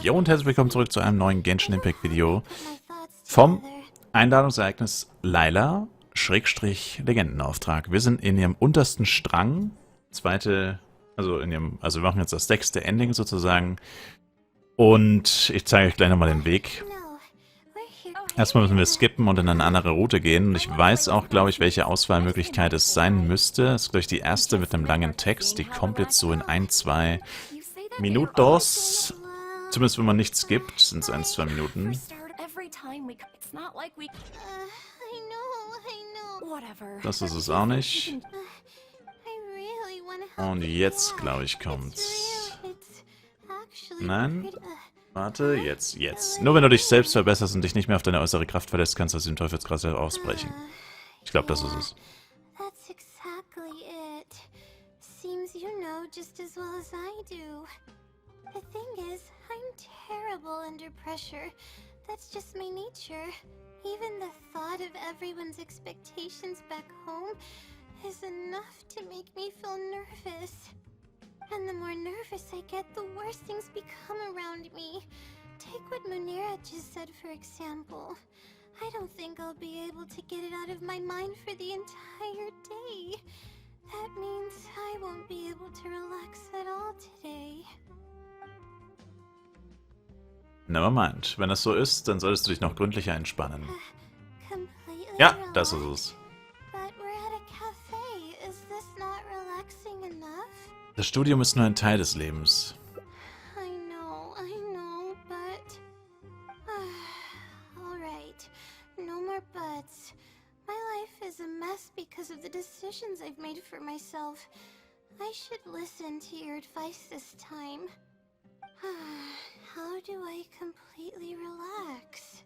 Jo und herzlich willkommen zurück zu einem neuen Genshin Impact Video vom Einladungsereignis Layla Schrägstrich Legendenauftrag. Wir sind in ihrem untersten Strang, wir machen jetzt das 6. Ending sozusagen und ich zeige euch gleich nochmal den Weg. Erstmal müssen wir skippen und in eine andere Route gehen und ich weiß auch, glaube ich, welche Auswahlmöglichkeit es sein müsste. Das ist, glaube ich, die erste mit einem langen Text, die kommt jetzt so in 1-2 Minutos. Zumindest wenn man nichts gibt, sind es 1-2 Minuten. Das ist es auch nicht. Und jetzt, glaube ich, kommt's. Nein? Warte, jetzt. Nur wenn du dich selbst verbesserst und dich nicht mehr auf deine äußere Kraft verlässt, kannst du aus dem Teufelskreis ausbrechen. Ich glaube, das ist es. The thing is, I'm terrible under pressure. That's just my nature. Even the thought of everyone's expectations back home is enough to make me feel nervous. And the more nervous I get, the worse things become around me. Take what Munira just said, for example. I don't think I'll be able to get it out of my mind for the entire day. That means I won't be able to relax at all today. Nevermind. Wenn das so ist, dann solltest du dich noch gründlicher entspannen. Ja, das ist es. Das Studium ist nur ein Teil des Lebens. I know, but... Alright, no more buts. My life is a mess because of the decisions I've made for myself. I should listen to your advice this time. How do I completely relax?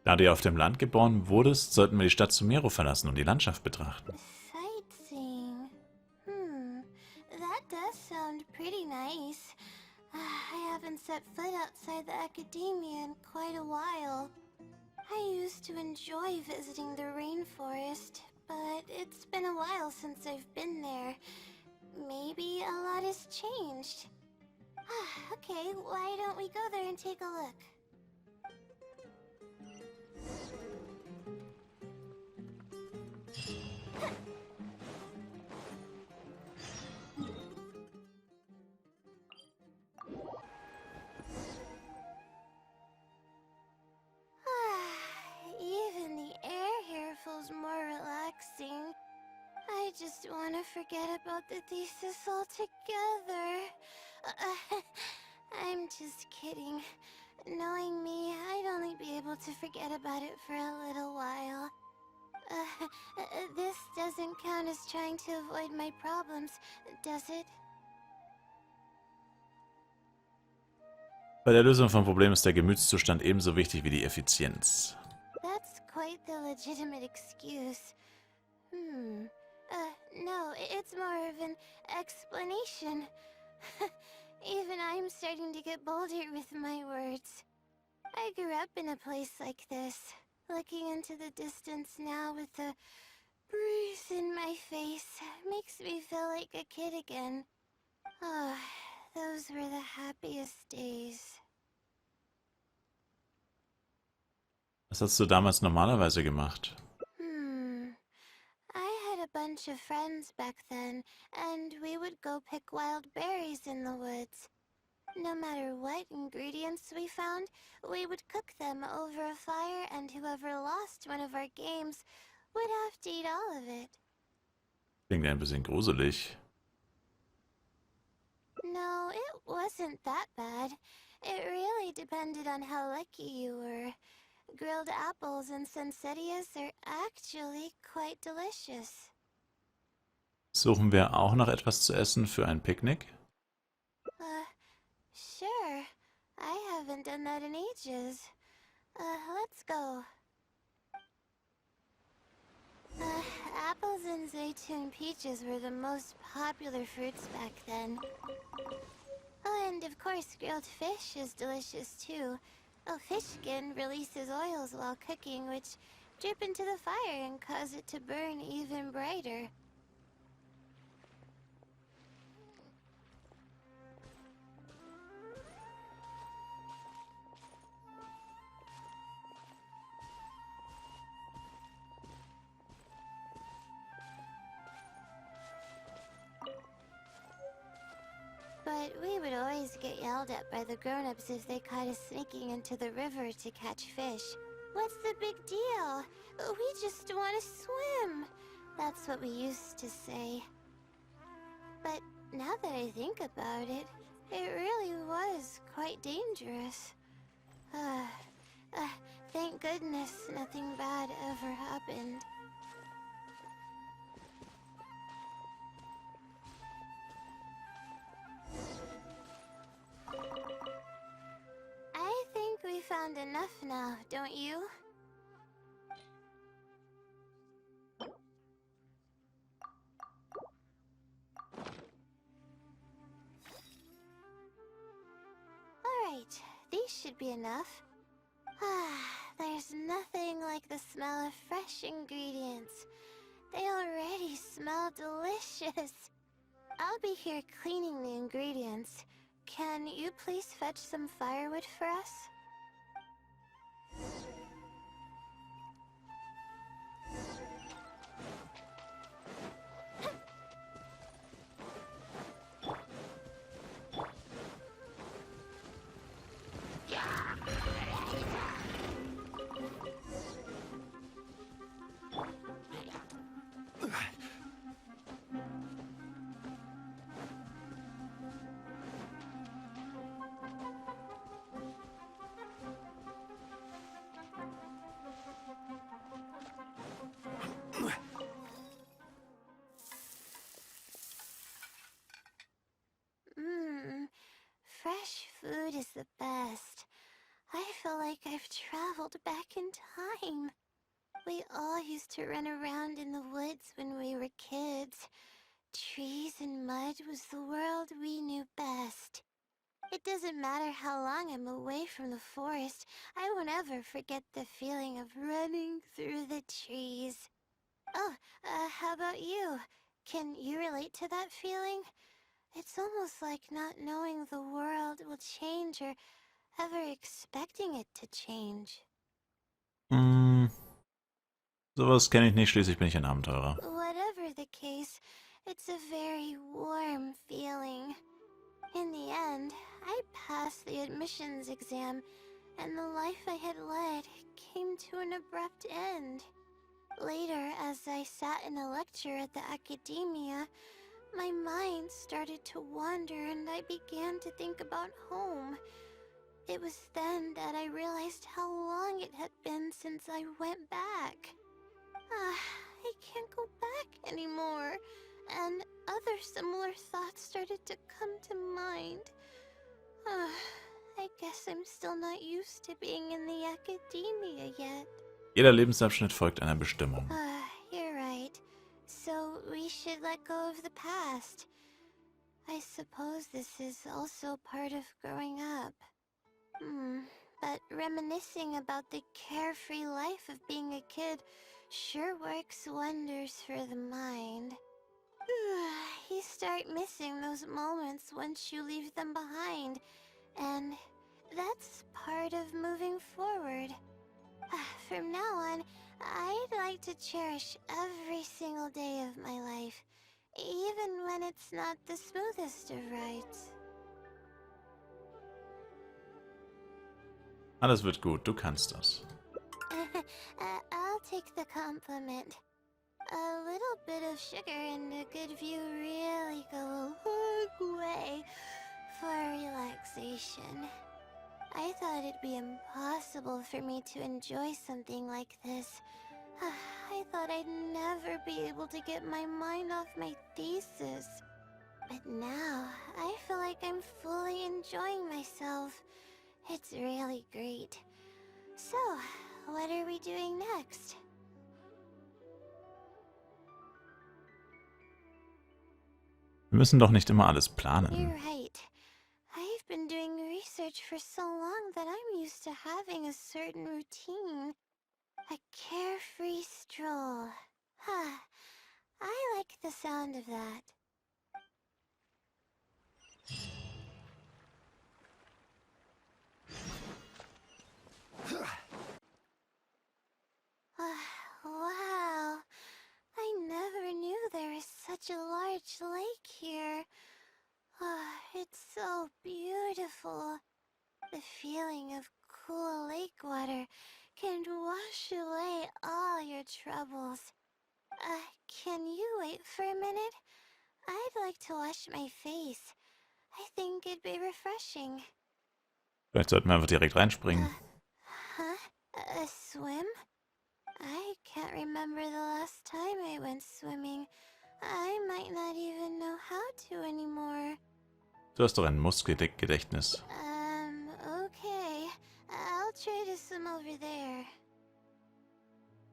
Da du ja auf dem Land geboren wurdest, sollten wir die Stadt Sumero verlassen und die Landschaft betrachten. Sightseeing. That does sound pretty nice. I haven't set foot outside the academia in quite a while. I used to enjoy visiting the rainforest, but it's been a while since I've been there. Maybe a lot has changed. Okay, why don't we go there and take a look? Even the air here feels more relaxing. I just want to forget about the thesis altogether. I'm just kidding. Knowing me, I'd only be able to forget about it for a little while. This doesn't count as trying to avoid my problems, does it? Bei der Lösung von Problemen ist der Gemütszustand ebenso wichtig wie die Effizienz. That's quite the legitimate excuse. No, it's more of an explanation. Even I'm starting to get bolder with my words. I grew up in a place like this, looking into the distance now with the breeze in my face makes me feel like a kid again. Oh, those were the happiest days. Was hast du damals normalerweise gemacht? I had a bunch of friends back then, and we would go pick wild berries in the woods. No matter what ingredients we found, we would cook them over a fire, and whoever lost one of our games would have to eat all of it. Klingt ein bisschen gruselig. No, it wasn't that bad. It really depended on how lucky you were. Grilled apples and sunsettias are actually quite delicious. Suchen wir auch noch etwas zu essen für ein Picknick? Sure. I haven't done that in ages. Let's go. Apples and zaytun peaches were the most popular fruits back then. Oh, and of course grilled fish is delicious too. A fish skin releases oils while cooking, which drip into the fire and cause it to burn even brighter. But we would always get yelled at by the grown-ups if they caught us sneaking into the river to catch fish. What's the big deal? We just want to swim. That's what we used to say. But now that I think about it, it really was quite dangerous. Thank goodness nothing bad ever happened. I think we found enough now, don't you? Alright, these should be enough. There's nothing like the smell of fresh ingredients. They already smell delicious. I'll be here cleaning the ingredients. Can you please fetch some firewood for us? Fresh food is the best. I feel like I've traveled back in time. We all used to run around in the woods when we were kids. Trees and mud was the world we knew best. It doesn't matter how long I'm away from the forest, I won't ever forget the feeling of running through the trees. Oh, how about you? Can you relate to that feeling? It's almost like not knowing the world will change or ever expecting it to change. Sowas kenne ich nicht, schließlich bin ich ein Abenteurer. Whatever the case, it's a very warm feeling. In the end, I passed the admissions exam, and the life I had led came to an abrupt end. Later, as I sat in a lecture at the academia, my mind started to wander and I began to think about home. It was then that I realized how long it had been since I went back. I can't go back anymore, and other similar thoughts started to come to mind. I guess I'm still not used to being in the academia yet. Jeder Lebensabschnitt folgt einer Bestimmung. You're right. So we should let go of the past. I suppose this is also part of growing up. But reminiscing about the carefree life of being a kid sure works wonders for the mind. You start missing those moments once you leave them behind, and that's part of moving forward. From now on, I'd like to cherish every single day of my life, even when it's not the smoothest of rides. Alles wird gut, du kannst das. I'll take the compliment. A little bit of sugar and a good view really go a long way for relaxation. I thought it'd be impossible for me to enjoy something like this. I thought I'd never be able to get my mind off my thesis. But now, I feel like I'm fully enjoying myself. It's really great. So, what are we doing next? Wir müssen doch nicht immer alles planen. You're right. I've been doing research for so long that I'm used to having a certain routine. A carefree stroll. I like the sound of that. Wow. I never knew there was such a large lake here. It's so beautiful. The feeling of cool lake water can wash away all your troubles. Can you wait for a minute? I'd like to wash my face. I think it'd be refreshing. Vielleicht sollten wir einfach direkt reinspringen. Huh? A swim? I can't remember the last time I went swimming. I might not even know how to anymore. Du hast doch ein Muskelgedächtnis. Okay. I'll try to swim over there.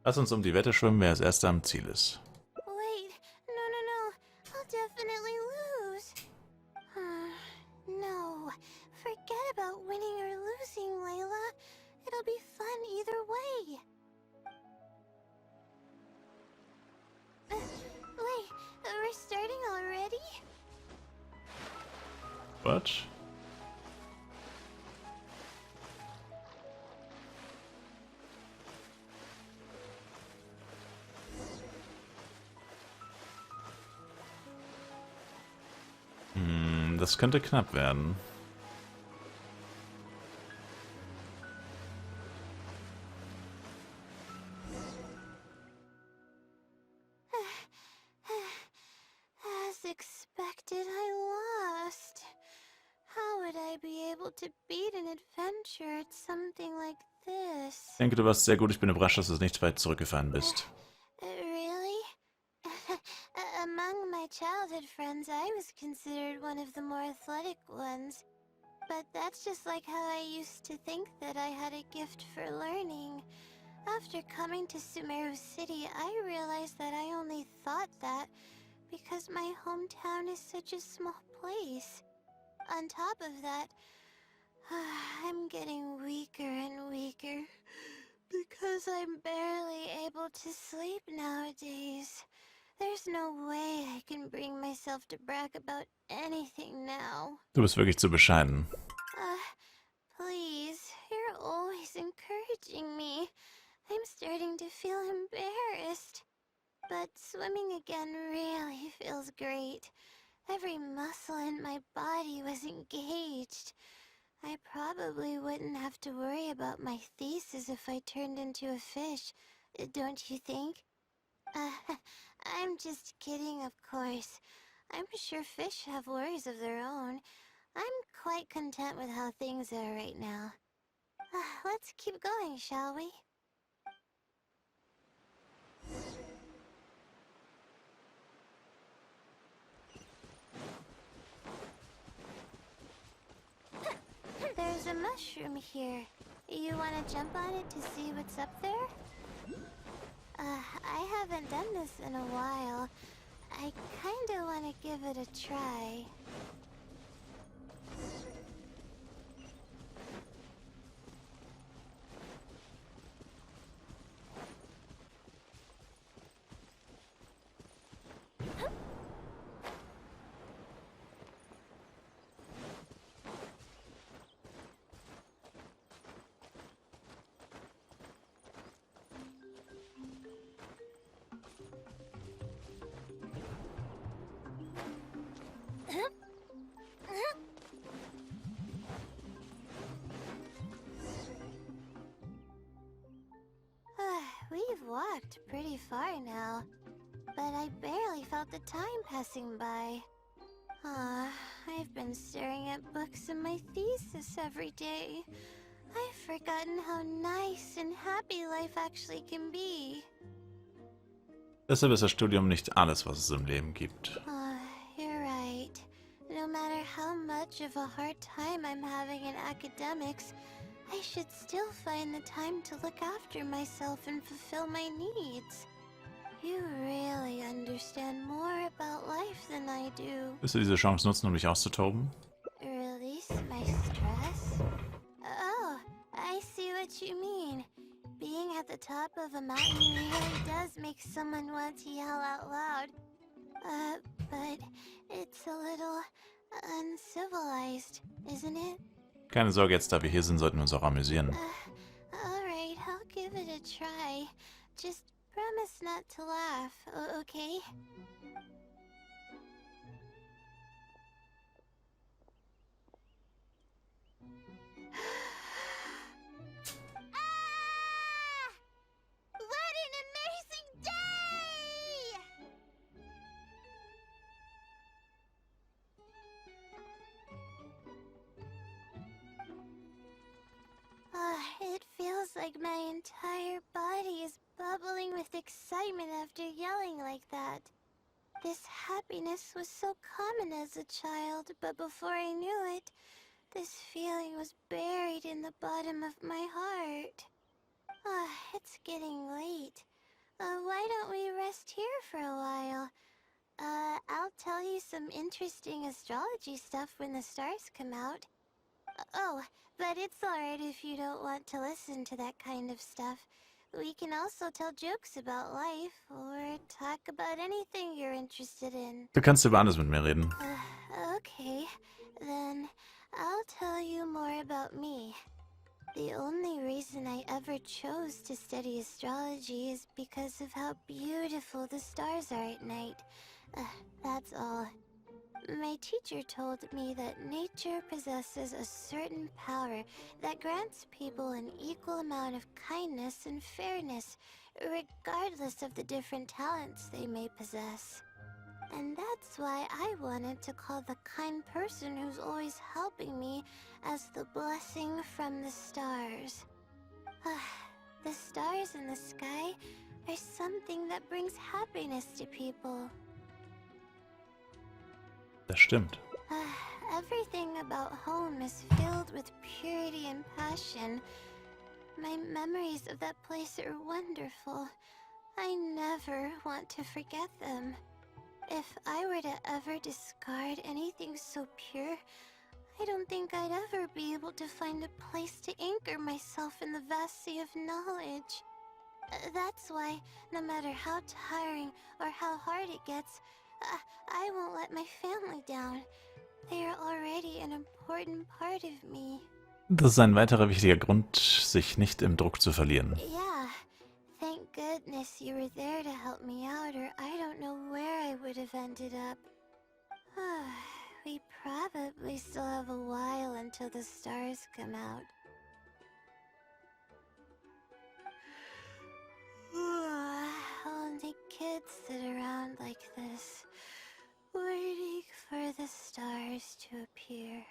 Lass uns um die Wette schwimmen, wer als erster am Ziel ist. Wait, no. I'll definitely lose. No, forget about winning or losing, Layla. It'll be fun either way. Wait, we're starting already? What? Das könnte knapp werden. As expected, I lost. How would I be able to beat an adventure at something like this? Ich denke, du warst sehr gut. Ich bin überrascht, dass du nicht weit zurückgefallen bist. Really? Among my childhood friends, I was considered one of the more athletic ones. But that's just like how I used to think that I had a gift for learning. After coming to Sumeru City, I realized that I only thought that because my hometown is such a small place. On top of that, I'm getting weaker and weaker because I'm barely able to sleep nowadays. There's no way I can bring myself to brag about anything now. Du bist wirklich zu bescheiden. Please, you're always encouraging me. I'm starting to feel embarrassed. But swimming again really feels great. Every muscle in my body was engaged. I probably wouldn't have to worry about my thesis if I turned into a fish, don't you think? I'm just kidding, of course. I'm sure fish have worries of their own. I'm quite content with how things are right now. Let's keep going, shall we? There's a mushroom here. You want to jump on it to see what's up there? I haven't done this in a while. I kinda want to give it a try. We've walked pretty far now, but I barely felt the time passing by. I've been staring at books in my thesis every day. I've forgotten how nice and happy life actually can be. Deshalb ist das Studium nicht alles, was es im Leben gibt. You're right. No matter how much of a hard time I'm having in academics, I should still find the time to look after myself and fulfill my needs. You really understand more about life than I do. Willst du diese Chance nutzen, um dich auszutoben? Release my stress? Oh, I see what you mean. Being at the top of a mountain really does make someone want to yell out loud. But it's a little uncivilized, isn't it? Keine Sorge, jetzt da wir hier sind, sollten wir uns auch amüsieren. Alright, I'll give it a try. Just promise not to laugh, okay? like my entire body is bubbling with excitement after yelling like that. This happiness was so common as a child, but before I knew it, this feeling was buried in the bottom of my heart. It's getting late. Why don't we rest here for a while? I'll tell you some interesting astrology stuff when the stars come out. Oh, but it's alright if you don't want to listen to that kind of stuff. We can also tell jokes about life, or talk about anything you're interested in. Du kannst über alles mit mir reden. Okay, then I'll tell you more about me. The only reason I ever chose to study astrology is because of how beautiful the stars are at night. That's all. My teacher told me that nature possesses a certain power that grants people an equal amount of kindness and fairness, regardless of the different talents they may possess. And that's why I wanted to call the kind person who's always helping me as the blessing from the stars. The stars in the sky are something that brings happiness to people. Das stimmt. Everything about home is filled with purity and passion. My memories of that place are wonderful. I never want to forget them. If I were to ever discard anything so pure, I don't think I'd ever be able to find a place to anchor myself in the vast sea of knowledge. That's why, no matter how tiring or how hard it gets, I won't let my family down. They are already an important part of me. Das ist ein weiterer wichtiger Grund, sich nicht im Druck zu verlieren. Yeah. Thank goodness you were there to help me out, or I don't know where I would have ended up. We probably still have a while until the stars come out. Only kids sit around like this, waiting for the stars to appear.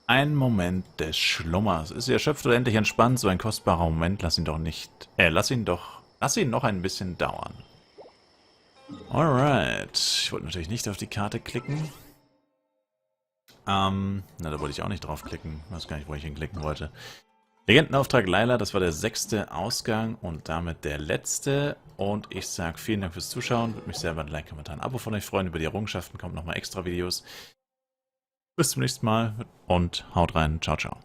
Ein Moment des Schlummers. Ist sie erschöpft oder endlich entspannt? So ein kostbarer Moment. Lass ihn noch ein bisschen dauern. Alright. Ich wollte natürlich nicht auf die Karte klicken. Da wollte ich auch nicht draufklicken. Ich weiß gar nicht, wo ich hinklicken wollte. Legendenauftrag Layla, das war der 6. Ausgang und damit der letzte. Und ich sage vielen Dank fürs Zuschauen. Würde mich selber ein Like, Kommentar, ein Abo von euch freuen. Über die Errungenschaften kommen nochmal extra Videos. Bis zum nächsten Mal und haut rein. Ciao, ciao.